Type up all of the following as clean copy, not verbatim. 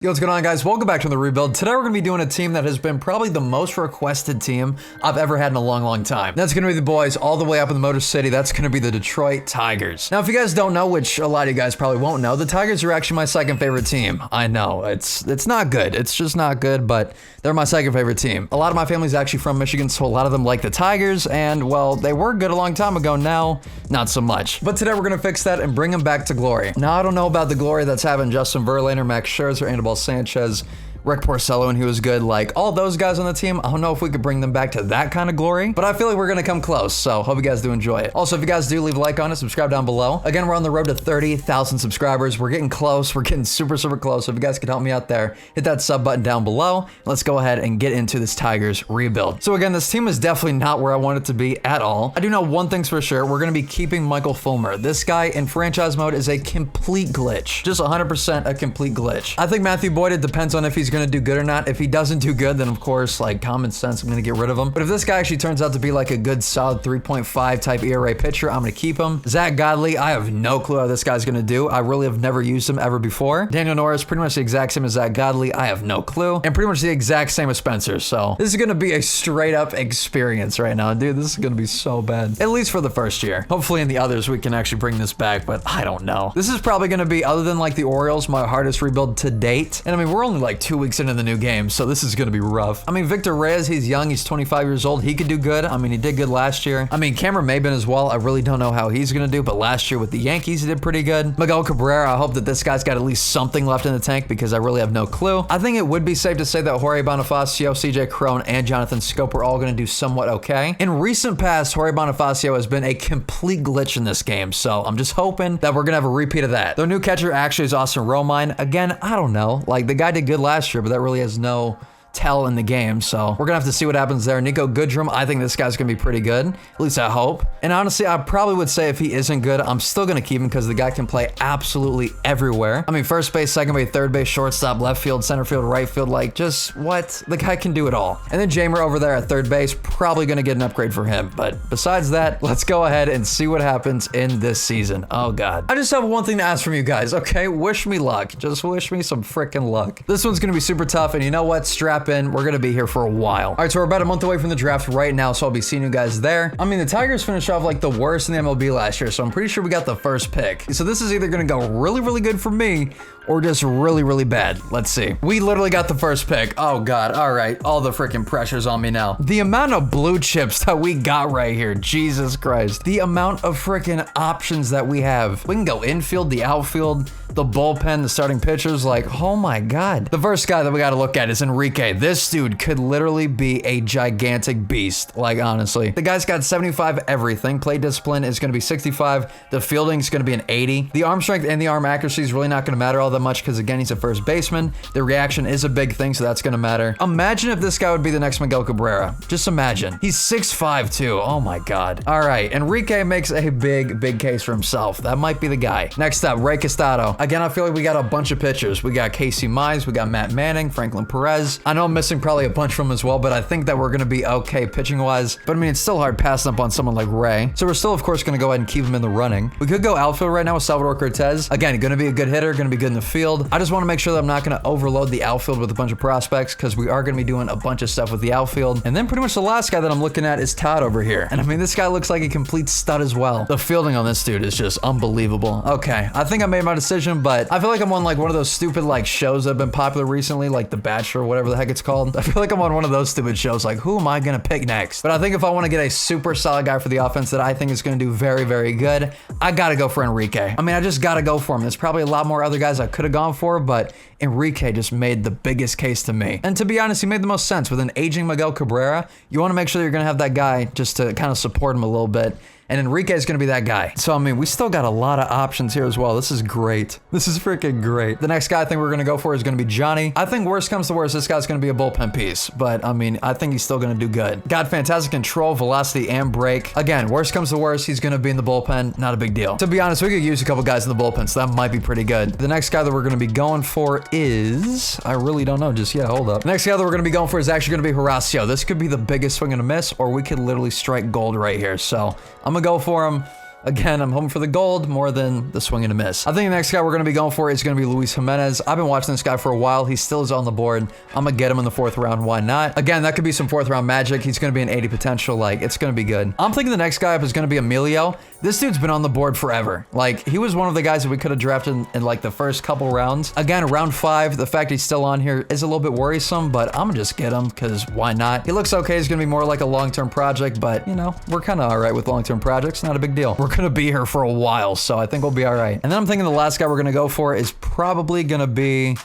Yo, what's going on, guys? Welcome back to the rebuild. Today we're going to be doing a team that has been probably the most requested team I've ever had in a long time. That's going to be the boys all the way up in the Motor City. That's going to be the Detroit Tigers. Now, if you guys don't know, which a lot of you guys probably won't know, the Tigers are actually my second favorite team. I know, it's not good. It's just not good, but they're my second favorite team. A lot of my family's actually from Michigan, so a lot of them like the Tigers, and well, they were good a long time ago. Now, not so much. But today we're going to fix that and bring them back to glory. Now, I don't know about the glory that's having Justin Verlander, Max Scherzer, Anibal Sanchez, Rick Porcello, and he was good. Like, all those guys on the team, I don't know if we could bring them back to that kind of glory, but I feel like we're gonna come close, so hope you guys do enjoy it. Also, if you guys do, leave a like on it, subscribe down below. Again, we're on the road to 30,000 subscribers. We're getting close. We're getting super close, so if you guys could help me out there, hit that sub button down below. Let's go ahead and get into this Tigers rebuild. So again, this team is definitely not where I want it to be at all. I do know one thing's for sure. We're gonna be keeping Michael Fulmer. This guy in franchise mode is a complete glitch. Just 100% a complete glitch. I think Matthew Boyd, it depends on if he's gonna do good or not. If he doesn't do good, then of course, like, common sense, I'm gonna get rid of him. But if this guy actually turns out to be like a good solid 3.5 type ERA pitcher, I'm gonna keep him. Zach Godley, I have no clue how this guy's gonna do. I really have never used him ever before. Daniel Norris, pretty much the exact same as Zach Godley. I have no clue. And pretty much the exact same as Spencer. So this is gonna be a straight up experience right now. Dude, this is gonna be so bad. At least for the first year. Hopefully in the others we can actually bring this back, but I don't know. This is probably gonna be, other than like the Orioles, my hardest rebuild to date. And I mean, we're only like 2 weeks into the new game, so this is gonna be rough. I mean, Victor Reyes, he's young, he's 25 years old. He could do good. I mean, he did good last year. I mean, Cameron Maybin as well. I really don't know how he's gonna do, but last year with the Yankees, he did pretty good. Miguel Cabrera, I hope that this guy's got at least something left in the tank because I really have no clue. I think it would be safe to say that Jorge Bonifacio, CJ Cron, and Jonathan Scope are all gonna do somewhat okay. In recent past, Jorge Bonifacio has been a complete glitch in this game, so I'm just hoping that we're gonna have a repeat of that. Their new catcher actually is Austin Romine. Again, I don't know. Like, the guy did good last year, but that really has no tell in the game, so we're gonna have to see what happens there. Nico Goodrum, I think this guy's gonna be pretty good, at least I hope. And honestly, I probably would say if he isn't good, I'm still gonna keep him because the guy can play absolutely everywhere. I mean, first base, second base, third base, shortstop, left field, center field, right field, like, just what? The guy can do it all. And then Jamer over there at third base, probably gonna get an upgrade for him. But besides that, let's go ahead and see what happens in this season. Oh God. I just have one thing to ask from you guys, okay? Wish me luck. Just wish me some freaking luck. This one's gonna be super tough, and you know what? Strap in. We're gonna be here for a while. All right, so we're about a month away from the draft right now, so I'll be seeing you guys there. I mean, the Tigers finished off like the worst in the MLB last year, so I'm pretty sure we got the first pick. So this is either gonna go really good for me or just really bad. Let's see. We literally got the first pick. Oh God. All right, all the freaking pressure's on me now. The amount of blue chips that we got right here, Jesus Christ. The amount of freaking options that we have. We can go infield, the outfield, the bullpen, the starting pitchers, like, oh my God. The first guy that we got to look at is Enrique. This dude could literally be a gigantic beast, like, honestly. The guy's got 75 everything. Play discipline is going to be 65. The fielding is going to be an 80. The arm strength and the arm accuracy is really not going to matter all that much because, again, he's a first baseman. The reaction is a big thing, so that's going to matter. Imagine if this guy would be the next Miguel Cabrera. Just imagine. He's 6'5" too. Oh my God. All right, Enrique makes a big case for himself. That might be the guy. Next up, Ray Costado. Again, I feel like we got a bunch of pitchers. We got Casey Mize, we got Matt Manning, Franklin Perez. I know I'm missing probably a bunch from them as well, but I think that we're going to be okay pitching-wise. But I mean, it's still hard passing up on someone like Ray. So we're still, of course, going to go ahead and keep him in the running. We could go outfield right now with Salvador Cortez. Again, going to be a good hitter, going to be good in the field. I just want to make sure that I'm not going to overload the outfield with a bunch of prospects because we are going to be doing a bunch of stuff with the outfield. And then pretty much the last guy that I'm looking at is Todd over here. And I mean, this guy looks like a complete stud as well. The fielding on this dude is just unbelievable. Okay, I think I made my decision, but I feel like I'm on like one of those stupid like shows that have been popular recently, like The Bachelor or whatever the heck it's called. I feel like I'm on one of those stupid shows, like, who am I gonna pick next? But I think if I want to get a super solid guy for the offense that I think is gonna do very good, I gotta go for Enrique. I mean, I just gotta go for him. There's probably a lot more other guys I could have gone for, but Enrique just made the biggest case to me. And to be honest, he made the most sense. With an aging Miguel Cabrera, you want to make sure you're gonna have that guy just to kind of support him a little bit. And Enrique is going to be that guy. So, I mean, we still got a lot of options here as well. This is great. This is freaking great. The next guy I think we're going to go for is going to be Johnny. I think worst comes to worst, this guy's going to be a bullpen piece. But, I mean, I think he's still going to do good. Got fantastic control, velocity, and break. Again, worst comes to worst, he's going to be in the bullpen. Not a big deal. To be honest, we could use a couple guys in the bullpen, so that might be pretty good. The next guy that we're going to be going for is... I really don't know just yet. Hold up. The next guy that we're going to be going for is actually going to be Horacio. This could be the biggest swing and a miss, or we could literally strike gold right here. So, I'm going to go for him. Again, I'm hoping for the gold more than the swing and a miss. I think the next guy we're going to be going for is going to be Luis Jimenez. I've been watching this guy for a while. He still is on the board. I'm going to get him in the 4th round. Why not? Again, that could be some 4th round magic. He's going to be an 80 potential. Like, it's going to be good. I'm thinking the next guy up is going to be Emilio. This dude's been on the board forever. Like, he was one of the guys that we could have drafted in like the first couple rounds. Again, round 5, the fact he's still on here is a little bit worrisome, but I'm going to just get him because why not? He looks okay. He's going to be more like a long-term project, but you know, we're kind of all right with long-term projects. Not a big deal. We're going to be here for a while, so I think we'll be all right. And then I'm thinking the last guy we're going to go for is probably going to be...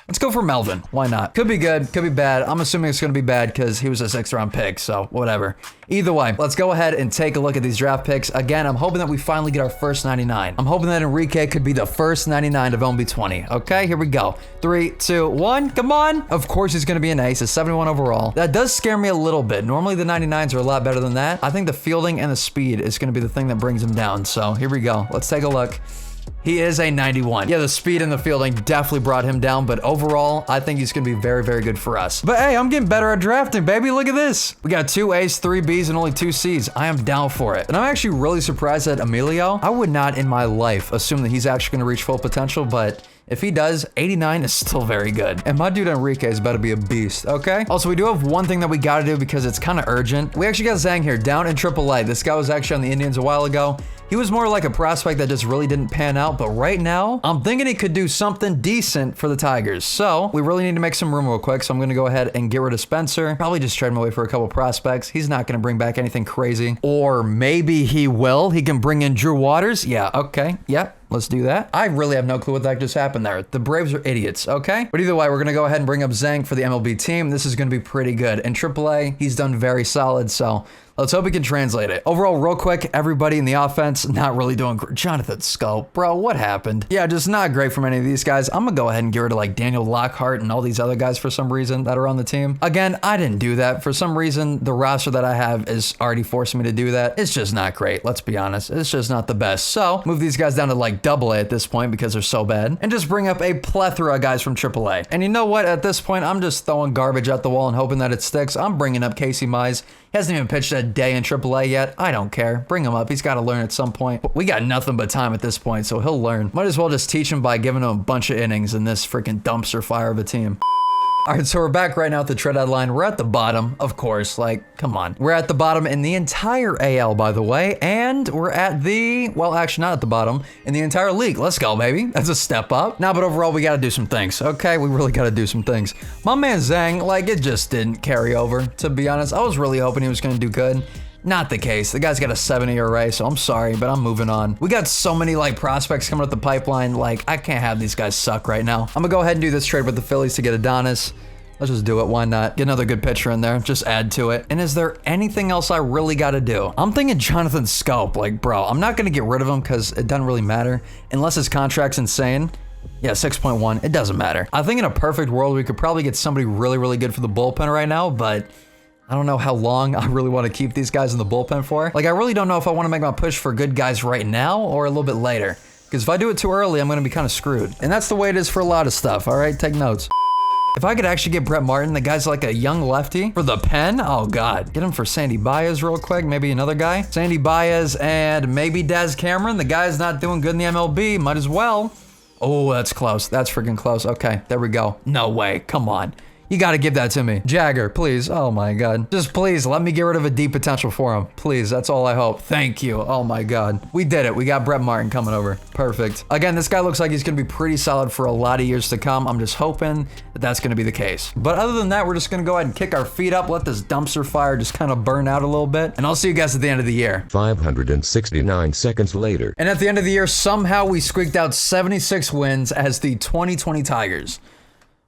Let's go for Melvin. Why not? Could be good, could be bad. I'm assuming it's going to be bad because he was a 6th round pick, so whatever. Either way, let's go ahead and take a look at these draft picks. Again, I'm hoping that we finally get our first 99. I'm hoping that Enrique could be the first 99 of MLB 20. Okay, here we go. 3, 2, 1, come on. Of course he's going to be an ace, a 71 overall. That does scare me a little bit. Normally the 99s are a lot better than that. I think the fielding and the speed is going to be the thing that brings him down. So here we go. Let's take a look. He is a 91. Yeah, the speed and the fielding definitely brought him down, but overall, I think he's going to be very, very good for us. But hey, I'm getting better at drafting, baby. Look at this. We got 2 A's, 3 B's, and only 2 C's. I am down for it. And I'm actually really surprised at Emilio. I would not in my life assume that he's actually going to reach full potential, but if he does, 89 is still very good. And my dude Enrique is about to be a beast, okay? Also, we do have one thing that we got to do because it's kind of urgent. We actually got Zhang here down in AAA. This guy was actually on the Indians a while ago. He was more like a prospect that just really didn't pan out, but right now, I'm thinking he could do something decent for the Tigers. So, we really need to make some room real quick, so I'm going to go ahead and get rid of Spencer. Probably just trade him away for a couple prospects. He's not going to bring back anything crazy. Or maybe he will. He can bring in Drew Waters. Yeah, okay. Yep. Let's do that. I really have no clue what the heck just happened there. The Braves are idiots, okay? But either way, we're going to go ahead and bring up Zhang for the MLB team. This is going to be pretty good. In AAA, he's done very solid, so let's hope we can translate it. Overall, real quick, everybody in the offense, not really doing great. Jonathan Scope, bro, what happened? Yeah, just not great from any of these guys. I'm going to go ahead and get rid of like Daniel Lockhart and all these other guys for some reason that are on the team. Again, I didn't do that. For some reason, the roster that I have is already forcing me to do that. It's just not great. Let's be honest. It's just not the best. So move these guys down to like AA at this point because they're so bad, and just bring up a plethora of guys from AAA. And you know what? At this point, I'm just throwing garbage at the wall and hoping that it sticks. I'm bringing up Casey Mize. He hasn't even pitched a day in AAA yet. I don't care. Bring him up. He's got to learn at some point. We got nothing but time at this point, so he'll learn. Might as well just teach him by giving him a bunch of innings in this freaking dumpster fire of a team. All right, so we're back right now at the trade deadline. We're at the bottom, of course. Like, come on. We're at the bottom in the entire AL, by the way. And we're at the, well, actually not at the bottom, in the entire league. Let's go, baby. That's a step up. Nah, but overall, we got to do some things, okay? We really got to do some things. My man Zhang, like, it just didn't carry over, to be honest. I was really hoping he was going to do good. Not the case. The guy's got a 70 ERA, so I'm sorry, but I'm moving on. We got so many like prospects coming up the pipeline. Like, I can't have these guys suck right now. I'm gonna go ahead and do this trade with the Phillies to get Adonis. Let's just do it. Why not? Get another good pitcher in there. Just add to it. And is there anything else I really got to do? I'm thinking Jonathan Scope. Like, bro, I'm not going to get rid of him because it doesn't really matter. Unless his contract's insane. Yeah, 6.1. It doesn't matter. I think in a perfect world, we could probably get somebody really, really good for the bullpen right now, but I don't know how long I really want to keep these guys in the bullpen for. Like, I really don't know if I want to make my push for good guys right now or a little bit later. Because if I do it too early, I'm going to be kind of screwed. And that's the way it is for a lot of stuff, all right? Take notes. If I could actually get Brett Martin, the guy's like a young lefty for the pen. Oh, God. Get him for Sandy Baez real quick. Maybe another guy. Sandy Baez and maybe Daz Cameron. The guy's not doing good in the MLB. Might as well. Oh, that's close. That's freaking close. Okay, there we go. No way. Come on. You got to give that to me. Jagger, please. Oh, my God. Just please let me get rid of a deep potential for him. Please. That's all I hope. Thank you. Oh, my God. We did it. We got Brett Martin coming over. Perfect. Again, this guy looks like he's going to be pretty solid for a lot of years to come. I'm just hoping that that's going to be the case. But other than that, we're just going to go ahead and kick our feet up, let this dumpster fire just kind of burn out a little bit. And I'll see you guys at the end of the year. 569 seconds later. And at the end of the year, somehow we squeaked out 76 wins as the 2020 Tigers.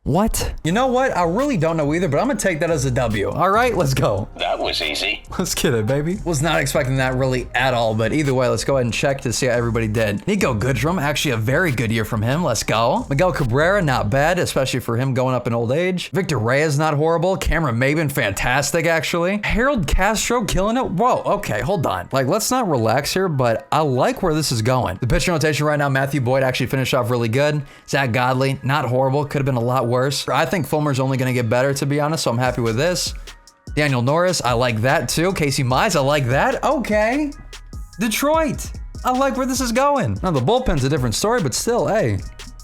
What? You know what? I really don't know either, but I'm gonna take that as a W. All right, let's go. That was easy. Let's get it, baby. Was not expecting that really at all, but either way, let's go ahead and check to see how everybody did. Nico Goodrum, actually a very good year from him. Let's go. Miguel Cabrera, not bad, especially for him going up in old age. Victor Reyes, not horrible. Cameron Maben, fantastic, actually. Harold Castro, killing it. Whoa, okay, hold on. Like, let's not relax here, but I like where this is going. The pitching rotation right now, Matthew Boyd actually finished off really good. Zach Godley, not horrible. Could have been a lot worse. I think Fulmer's only going to get better, to be honest, so I'm happy with this. Daniel Norris, I like that too. Casey Mize, I like that. Okay. Detroit. I like where this is going. Now, the bullpen's a different story, but still, hey,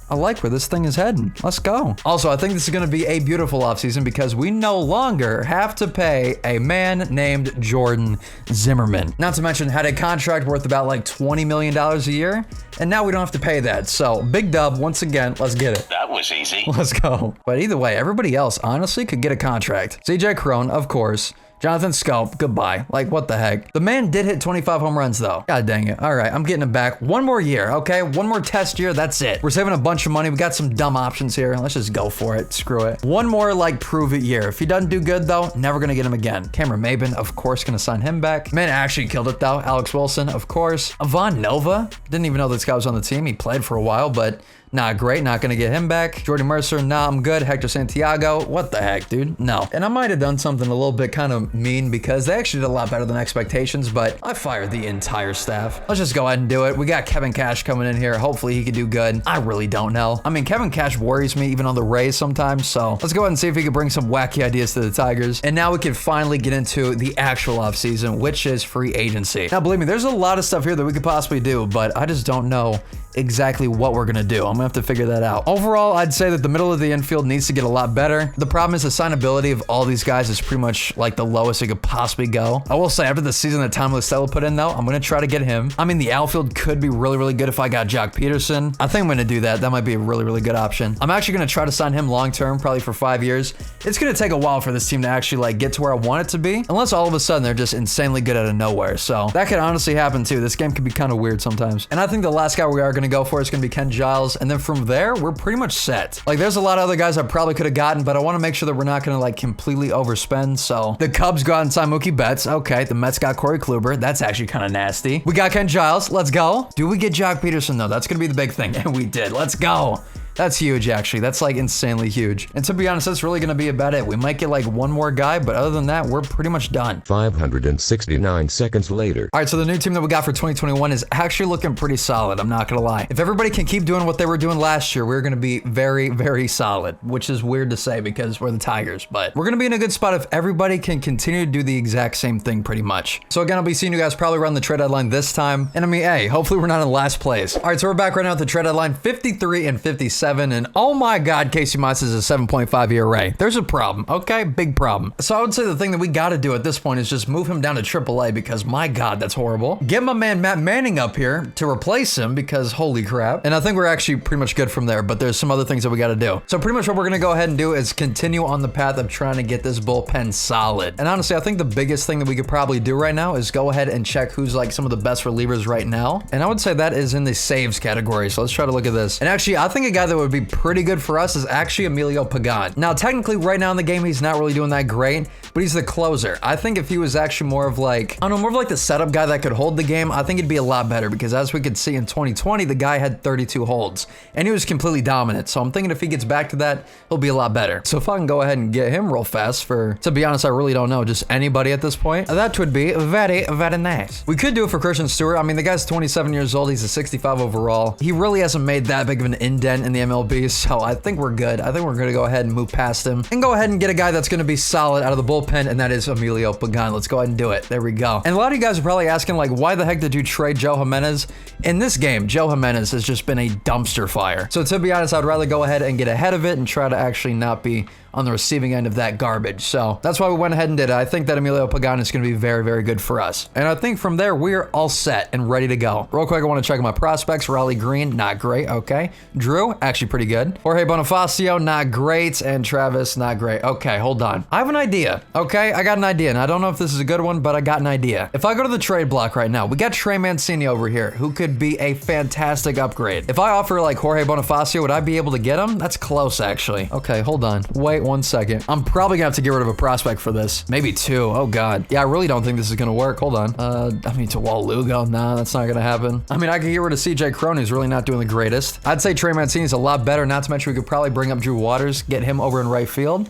I like where this thing is heading. Let's go. Also, I think this is going to be a beautiful offseason because we no longer have to pay a man named Jordan Zimmerman. Not to mention, had a contract worth about like $20 million a year, and now we don't have to pay that. So, big dub once again. Let's get it. That was easy. Let's go. But either way, everybody else honestly could get a contract. CJ Cron, of course. Jonathan Scope, goodbye. Like, what the heck? The man did hit 25 home runs, though. God dang it. All right, I'm getting him back. One more year, okay? One more test year, that's it. We're saving a bunch of money. We got some dumb options here. Let's just go for it. Screw it. One more, like, prove-it year. If he doesn't do good, though, never gonna get him again. Cameron Maben, of course, gonna sign him back. Man actually killed it, though. Alex Wilson, of course. Avon Nova. Didn't even know this guy was on the team. He played for a while, but not great, not gonna get him back. Jordy Mercer, nah, I'm good. Hector Santiago, what the heck, dude? No. And I might have done something a little bit kind of mean because they actually did a lot better than expectations, but I fired the entire staff. Let's just go ahead and do it. We got Kevin Cash coming in here. Hopefully he could do good. I really don't know. I mean, Kevin Cash worries me even on the Rays sometimes, so let's go ahead and see if he can bring some wacky ideas to the Tigers. And now we can finally get into the actual offseason, which is free agency. Now, believe me, there's a lot of stuff here that we could possibly do, but I just don't know exactly what we're gonna do. I'm gonna have to figure that out. Overall, I'd say that the middle of the infield needs to get a lot better. The problem is the signability of all these guys is pretty much like the lowest it could possibly go. I will say after the season that Tom Lustello put in though, I'm gonna try to get him. I mean, the outfield could be really, really good if I got Jock Peterson. I think I'm gonna do that. That might be a really, really good option. I'm actually gonna try to sign him long-term, probably for 5 years. It's gonna take a while for this team to actually like get to where I want it to be, unless all of a sudden they're just insanely good out of nowhere. So that could honestly happen too. This game can be kind of weird sometimes. And I think the last guy we are gonna go for is gonna be Ken Giles, and then from there we're pretty much set. Like there's a lot of other guys I probably could have gotten, but I want to make sure that we're not gonna like completely overspend. So the Cubs got and signed Mookie Betts. Okay, the Mets got Corey Kluber. That's actually kind of nasty. We got Ken Giles. Let's go. Do we get Jock Peterson though? That's gonna be the big thing, and we did. Let's go. That's huge, actually. That's like insanely huge. And to be honest, that's really gonna be about it. We might get like one more guy, but other than that, we're pretty much done. 569 seconds later. All right, so the new team that we got for 2021 is actually looking pretty solid, I'm not gonna lie. If everybody can keep doing what they were doing last year, we're gonna be very, very solid, which is weird to say because we're the Tigers, but we're gonna be in a good spot if everybody can continue to do the exact same thing pretty much. So again, I'll be seeing you guys probably around the trade deadline this time. And I mean, hey, hopefully we're not in last place. All right, so we're back right now at the trade deadline, 53 and 57. And oh my God, Casey Mize is a 7.5 ERA. There's a problem, okay? Big problem. So I would say the thing that we got to do at this point is just move him down to AAA because my God, that's horrible. Get my man Matt Manning up here to replace him because holy crap. And I think we're actually pretty much good from there, but there's some other things that we got to do. So pretty much what we're going to go ahead and do is continue on the path of trying to get this bullpen solid. And honestly, I think the biggest thing that we could probably do right now is go ahead and check who's like some of the best relievers right now. And I would say that is in the saves category. So let's try to look at this. And actually, I think a guy that would be pretty good for us is actually Emilio Pagan. Now, technically right now in the game, he's not really doing that great, but he's the closer. I think if he was actually more of like, I don't know, more of like the setup guy that could hold the game, I think it'd be a lot better because as we could see in 2020, the guy had 32 holds and he was completely dominant. So I'm thinking if he gets back to that, he'll be a lot better. So if I can go ahead and get him real fast for, to be honest, I really don't know, just anybody at this point, that would be very, very nice. We could do it for Christian Stewart. I mean, the guy's 27 years old. He's a 65 overall. He really hasn't made that big of an indent in the MLB. So I think we're good. I think we're going to go ahead and move past him and go ahead and get a guy that's going to be solid out of the bullpen, and that is Emilio Pagan. Let's go ahead and do it. There we go. And a lot of you guys are probably asking, like, why the heck did you trade Joe Jimenez? In this game, Joe Jimenez has just been a dumpster fire. So to be honest, I'd rather go ahead and get ahead of it and try to actually not be on the receiving end of that garbage. So that's why we went ahead and did it. I think that Emilio Pagan is going to be very, very good for us. And I think from there, we are all set and ready to go. Real quick, I want to check my prospects. Raleigh Green, not great. Okay. Drew, actually pretty good. Jorge Bonifacio, not great. And Travis, not great. Okay, hold on. I have an idea. Okay, I got an idea. And I don't know if this is a good one, but I got an idea. If I go to the trade block right now, we got Trey Mancini over here, who could be a fantastic upgrade. If I offer like Jorge Bonifacio, would I be able to get him? That's close, actually. Okay, hold on. Wait 1 second. I'm probably gonna have to get rid of a prospect for this. Maybe 2. Oh God. Yeah, I really don't think this is gonna work. Hold on. I mean, to Wall Lugo. Nah, that's not gonna happen. I mean, I could get rid of CJ Cron, who's really not doing the greatest. I'd say Trey Mancini's a lot better. Not to mention we could probably bring up Drew Waters, get him over in right field.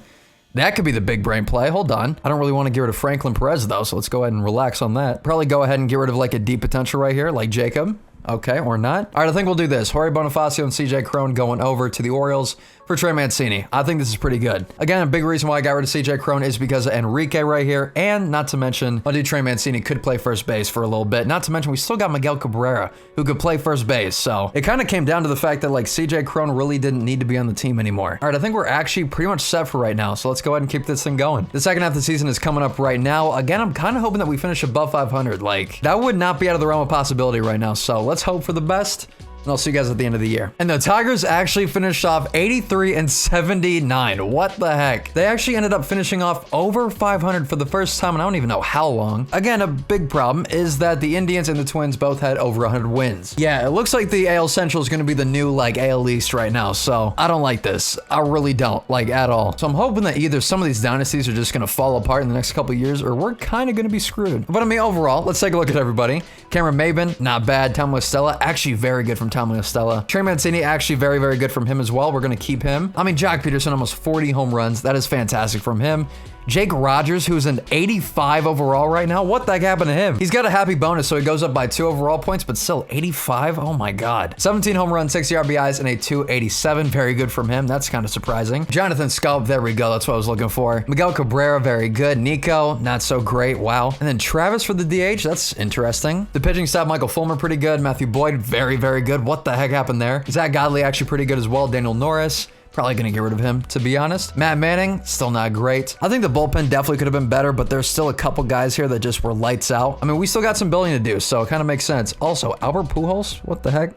That could be the big brain play. Hold on. I don't really want to get rid of Franklin Perez though, so let's go ahead and relax on that. Probably go ahead and get rid of like a deep potential right here, like Jacob. Okay, or not. All right, I think we'll do this. Jorge Bonifacio and CJ Cron going over to the Orioles for Trey Mancini. I think this is pretty good. Again, a big reason why I got rid of CJ Cron is because of Enrique right here, and not to mention, my dude Trey Mancini could play first base for a little bit. Not to mention, we still got Miguel Cabrera, who could play first base. So it kind of came down to the fact that like CJ Cron really didn't need to be on the team anymore. All right, I think we're actually pretty much set for right now. So let's go ahead and keep this thing going. The second half of the season is coming up right now. Again, I'm kind of hoping that we finish above 500. Like, that would not be out of the realm of possibility right now. So let's hope for the best. And I'll see you guys at the end of the year. And the Tigers actually finished off 83 and 79. What the heck? They actually ended up finishing off over 500 for the first time, and I don't even know how long. Again, a big problem is that the Indians and the Twins both had over 100 wins. Yeah, it looks like the AL Central is going to be the new like AL East right now. So I don't like this. I really don't, like, at all. So I'm hoping that either some of these dynasties are just going to fall apart in the next couple of years, or we're kind of going to be screwed. But I mean, overall, let's take a look at everybody. Cameron Maybin, not bad. Tom Stella, actually very good from Tom Stella. Trey Mancini, actually very, very good from him as well. We're going to keep him. I mean, Jack Peterson, almost 40 home runs. That is fantastic from him. Jake Rogers, who's an 85 overall right now. What the heck happened to him? He's got a happy bonus, so he goes up by 2 overall points, but still 85? Oh my God. 17 home runs, 60 RBIs, and a 287. Very good from him. That's kind of surprising. Jonathan Sculp, there we go. That's what I was looking for. Miguel Cabrera, very good. Nico, not so great. Wow. And then Travis for the DH. That's interesting. The pitching staff, Michael Fulmer, pretty good. Matthew Boyd, very, very good. What the heck happened there? Zach Godley, actually pretty good as well. Daniel Norris. Probably going to get rid of him, to be honest. Matt Manning, still not great. I think the bullpen definitely could have been better, but there's still a couple guys here that just were lights out. I mean, we still got some building to do, so it kind of makes sense. Also, Albert Pujols, what the heck?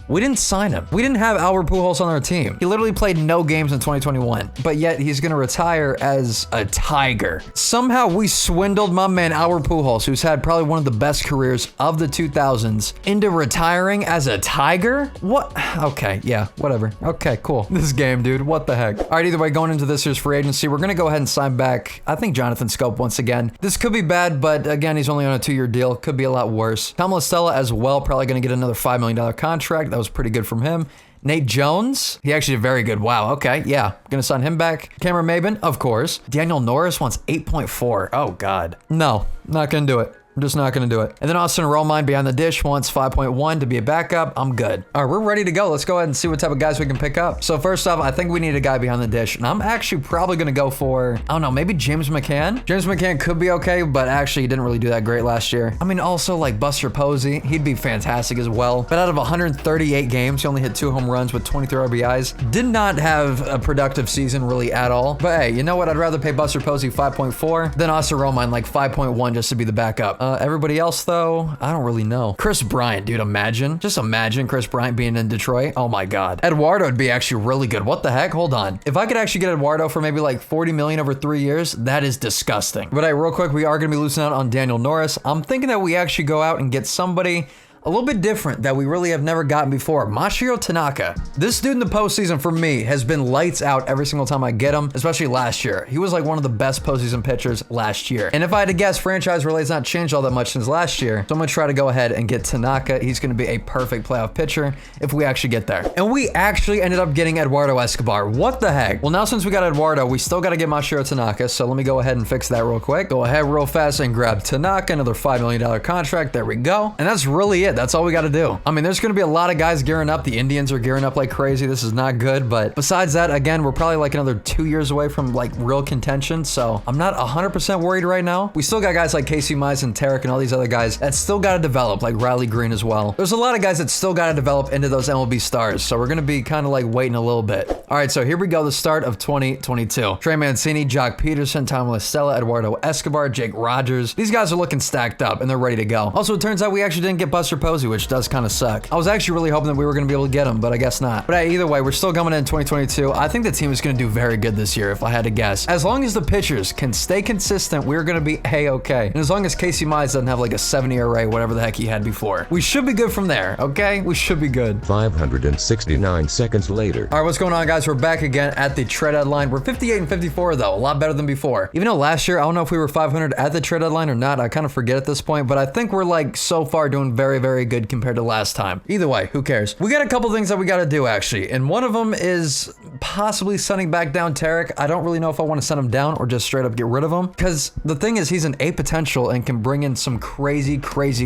We didn't sign him. We didn't have Albert Pujols on our team. He literally played no games in 2021, but yet he's going to retire as a Tiger. Somehow we swindled my man Albert Pujols, who's had probably one of the best careers of the 2000s, into retiring as a Tiger? What? Okay, yeah, whatever. Okay, cool. This game, dude, what the heck? All right, either way, going into this year's free agency, we're going to go ahead and sign back, I think, Jonathan Scope once again. This could be bad, but again, he's only on a 2-year deal. Could be a lot worse. Tom Stella as well, probably going to get another $5 million contract. That was pretty good from him. Nate Jones, he actually did very good. Wow, okay, yeah, gonna sign him back. Cameron Maybin, of course. Daniel Norris wants 8.4. Oh God, no, not gonna do it. I'm just not going to do it. And then Austin Romine behind the dish wants 5.1 to be a backup. I'm good. All right, we're ready to go. Let's go ahead and see what type of guys we can pick up. So first off, I think we need a guy behind the dish. And I'm actually probably going to go for, I don't know, maybe James McCann. James McCann could be okay, but actually he didn't really do that great last year. I mean, also like Buster Posey, he'd be fantastic as well. But out of 138 games, he only hit 2 home runs with 23 RBIs. Did not have a productive season really at all. But hey, you know what? I'd rather pay Buster Posey 5.4 than Austin Romine like 5.1 just to be the backup. Everybody else, though, I don't really know. Chris Bryant, dude, imagine. Just imagine Chris Bryant being in Detroit. Oh my God. Eduardo would be actually really good. What the heck? Hold on. If I could actually get Eduardo for maybe like 40 million over 3 years, that is disgusting. But hey, real quick, we are going to be losing out on Daniel Norris. I'm thinking that we actually go out and get somebody a little bit different that we really have never gotten before. Masahiro Tanaka. This dude in the postseason for me has been lights out every single time I get him, especially last year. He was like one of the best postseason pitchers last year. And if I had to guess, franchise really has not changed all that much since last year. So I'm going to try to go ahead and get Tanaka. He's going to be a perfect playoff pitcher if we actually get there. And we actually ended up getting Eduardo Escobar. What the heck? Well, now since we got Eduardo, we still got to get Masahiro Tanaka. So let me go ahead and fix that real quick. Go ahead real fast and grab Tanaka, another $5 million contract. There we go. And that's really it. That's all we got to do. I mean, there's going to be a lot of guys gearing up. The Indians are gearing up like crazy. This is not good. But besides that, again, we're probably like another 2 years away from like real contention. So I'm not 100% worried right now. We still got guys like Casey Mize and Tarek and all these other guys that still got to develop, like Riley Green as well. There's a lot of guys that still got to develop into those MLB stars. So we're going to be kind of like waiting a little bit. All right, so here we go. The start of 2022. Trey Mancini, Jock Peterson, Tom Stella, Eduardo Escobar, Jake Rogers. These guys are looking stacked up and they're ready to go. Also, it turns out we actually didn't get Buster Posey, which does kind of suck. I was actually really hoping that we were going to be able to get him, but I guess not. But hey, either way, we're still coming in 2022. I think the team is going to do very good this year, if I had to guess. As long as the pitchers can stay consistent, we're going to be A-okay. And as long as Casey Mize doesn't have like a 70 ERA, whatever the heck he had before, we should be good from there, okay? We should be good. 569 seconds later. All right, what's going on, guys? We're back again at the trade deadline. We're 58 and 54, though. A lot better than before. Even though last year, I don't know if we were 500 at the trade deadline or not. I kind of forget at this point, but I think we're like so far doing very very good compared to last time. Either way, who cares? We got a couple things that we got to do actually, and one of them is possibly sending back down Tarek. I don't really know if I want to send him down or just straight up get rid of him, because the thing is he's an A potential and can bring in some crazy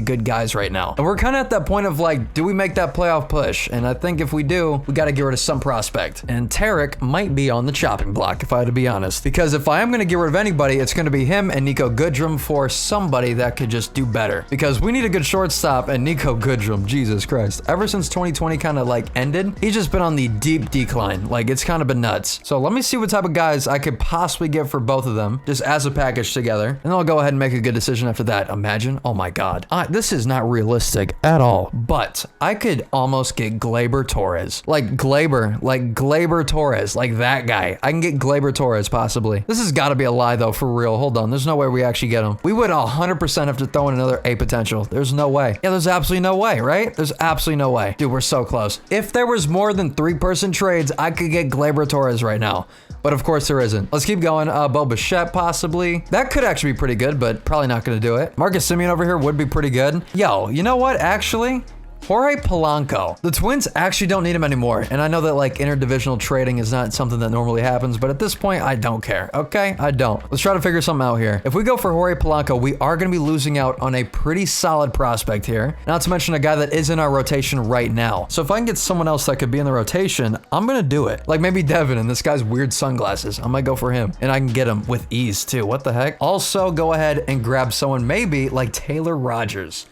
good guys right now. And we're kind of at that point of like, do we make that playoff push? And I think if we do, we got to get rid of some prospect. And Tarek might be on the chopping block, if I had to be honest. Because if I am going to get rid of anybody, it's going to be him and Nico Goodrum for somebody that could just do better. Because we need a good shortstop, and Nico Goodrum, Jesus Christ. Ever since 2020 kind of like ended, he's just been on the deep decline. Like, it's kind of been nuts. So let me see what type of guys I could possibly get for both of them, just as a package together. And I'll go ahead and make a good decision after that. Imagine, oh my God. This is not realistic at all, but I could almost get Gleyber Torres. Like Gleyber Torres, like that guy. I can get Gleyber Torres possibly. This has got to be a lie though, for real. Hold on, there's no way we actually get him. We would 100% have to throw in another A potential. There's no way. Yeah, there's absolutely no way, right? There's absolutely no way. Dude, we're so close. If there was more than 3-person trades, I could get Gleyber Torres right now. But of course there isn't. Let's keep going. Bo Bichette possibly. That could actually be pretty good, but probably not going to do it. Marcus Semien over here would be pretty good. Yo, you know what? Actually, Jorge Polanco. The Twins actually don't need him anymore. And I know that like interdivisional trading is not something that normally happens, but at this point, I don't care. Okay, I don't. Let's try to figure something out here. If we go for Jorge Polanco, we are going to be losing out on a pretty solid prospect here. Not to mention a guy that is in our rotation right now. So if I can get someone else that could be in the rotation, I'm going to do it. Like maybe Devin and this guy's weird sunglasses. I might go for him. And I can get him with ease too. What the heck? Also, go ahead and grab someone maybe like Taylor Rogers.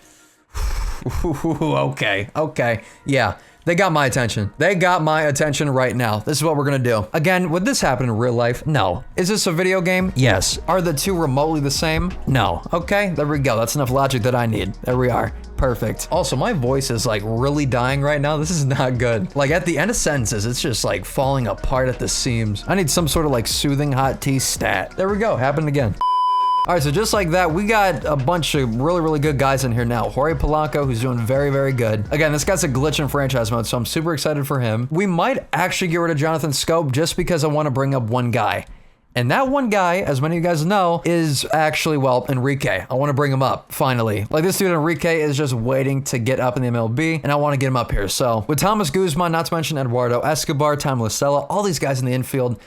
Okay. Yeah, they got my attention. They got my attention right now. This is what we're gonna do. Again, would this happen in real life? No. Is this a video game? Yes. Are the two remotely the same? No. Okay, there we go. That's enough logic that I need. There we are. Perfect. Also, my voice is like really dying right now. This is not good. Like at the end of sentences, it's just like falling apart at the seams. I need some sort of like soothing hot tea stat. There we go. Happened again. All right, so just like that, we got a bunch of really good guys in here now. Jorge Polanco, who's doing very good. Again, this guy's a glitch in franchise mode, so I'm super excited for him. We might actually get rid of Jonathan Scope just because I want to bring up one guy. And that one guy, as many of you guys know, is actually, well, Enrique. I want to bring him up, finally. Like, this dude, Enrique, is just waiting to get up in the MLB, and I want to get him up here. So, with Thomas Guzman, not to mention Eduardo Escobar, Tom Lascella, all these guys in the infield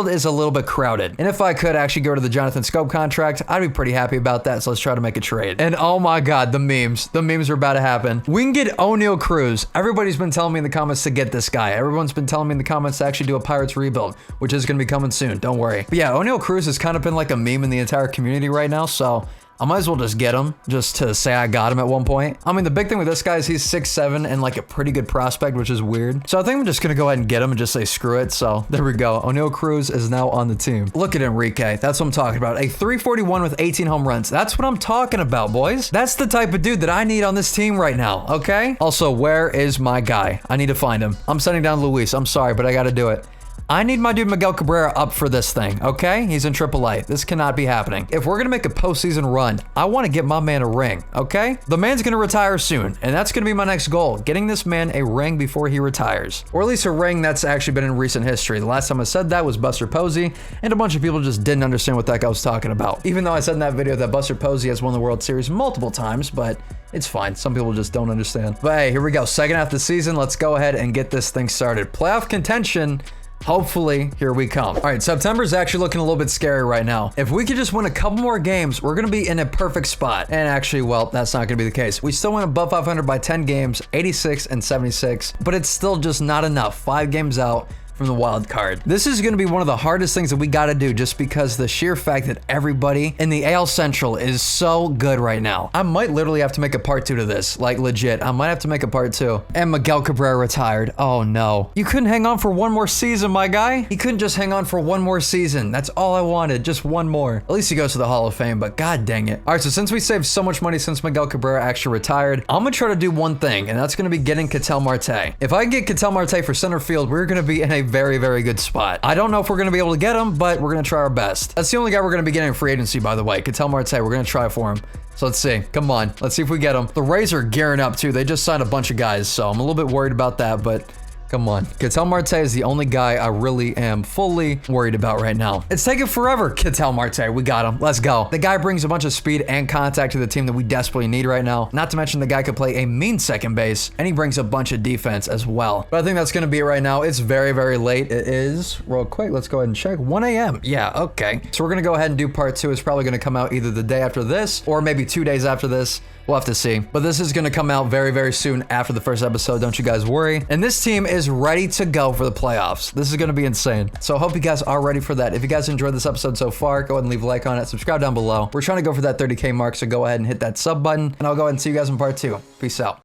is a little bit crowded. And if I could actually go to the Jonathan Scope contract, I'd be pretty happy about that, so let's try to make a trade. And oh my God, the memes are about to happen. We can get O'Neal Cruz. Everybody's been telling me in the comments to get this guy. Everyone's been telling me in the comments to actually do a Pirates rebuild, which is going to be coming soon, don't worry. But yeah, O'Neal Cruz has kind of been like a meme in the entire community right now, so I might as well just get him, just to say I got him at one point. I mean, the big thing with this guy is he's 6'7" and like a pretty good prospect, which is weird. So I think I'm just gonna go ahead and get him and just say screw it. So there we go. O'Neal Cruz is now on the team. Look at Enrique. That's what I'm talking about. A 341 with 18 home runs. That's what I'm talking about, boys. That's the type of dude that I need on this team right now, okay? Also, where is my guy? I need to find him. I'm sending down Luis. I'm sorry, but I gotta do it. I need my dude Miguel Cabrera up for this thing, okay? He's in AAA. This cannot be happening. If we're gonna make a postseason run, I wanna get my man a ring, okay? The man's gonna retire soon, and that's gonna be my next goal, getting this man a ring before he retires. Or at least a ring that's actually been in recent history. The last time I said that was Buster Posey, and a bunch of people just didn't understand what that guy was talking about. Even though I said in that video that Buster Posey has won the World Series multiple times, but it's fine. Some people just don't understand. But hey, here we go. Second half of the season. Let's go ahead and get this thing started. Playoff contention. Hopefully, here we come. All right, September's actually looking a little bit scary right now. If we could just win a couple more games, we're gonna be in a perfect spot. And actually, well, that's not gonna be the case. We still went above 500 by 10 games, 86 and 76, but it's still just not enough. 5 games out from the wild card. This is going to be one of the hardest things that we got to do, just because the sheer fact that everybody in the AL Central is so good right now. I might literally have to make a part 2 to this, like legit. I might have to make a part 2. And Miguel Cabrera retired. Oh no. You couldn't hang on for one more season, my guy. He couldn't just hang on for one more season. That's all I wanted, just one more. At least he goes to the Hall of Fame, but god dang it. All right, so since we saved so much money since Miguel Cabrera actually retired, I'm gonna try to do one thing, and that's gonna be getting Ketel Marte. If I can get Ketel Marte for center field, we're gonna be in a very good spot. I don't know if we're going to be able to get him, but we're going to try our best. That's the only guy we're going to be getting in free agency, by the way. Ketel Marte, we're going to try for him. So let's see. Come on. Let's see if we get him. The Rays are gearing up too. They just signed a bunch of guys, so I'm a little bit worried about that, but Come on. Ketel Marte is the only guy I really am fully worried about right now. It's taking forever, Ketel Marte. We got him. Let's go. The guy brings a bunch of speed and contact to the team that we desperately need right now. Not to mention the guy could play a mean second base, and he brings a bunch of defense as well. But I think that's going to be it right now. It's very, very late. It is, real quick, let's go ahead and check. 1 a.m. Yeah, okay. So we're going to go ahead and do part 2. It's probably going to come out either the day after this or maybe 2 days after this. We'll have to see. But this is going to come out very, very soon after the first episode. Don't you guys worry. And this team is ready to go for the playoffs. This is going to be insane. So I hope you guys are ready for that. If you guys enjoyed this episode so far, go ahead and leave a like on it. Subscribe down below. We're trying to go for that 30K mark, so go ahead and hit that sub button. And I'll go ahead and see you guys in part 2. Peace out.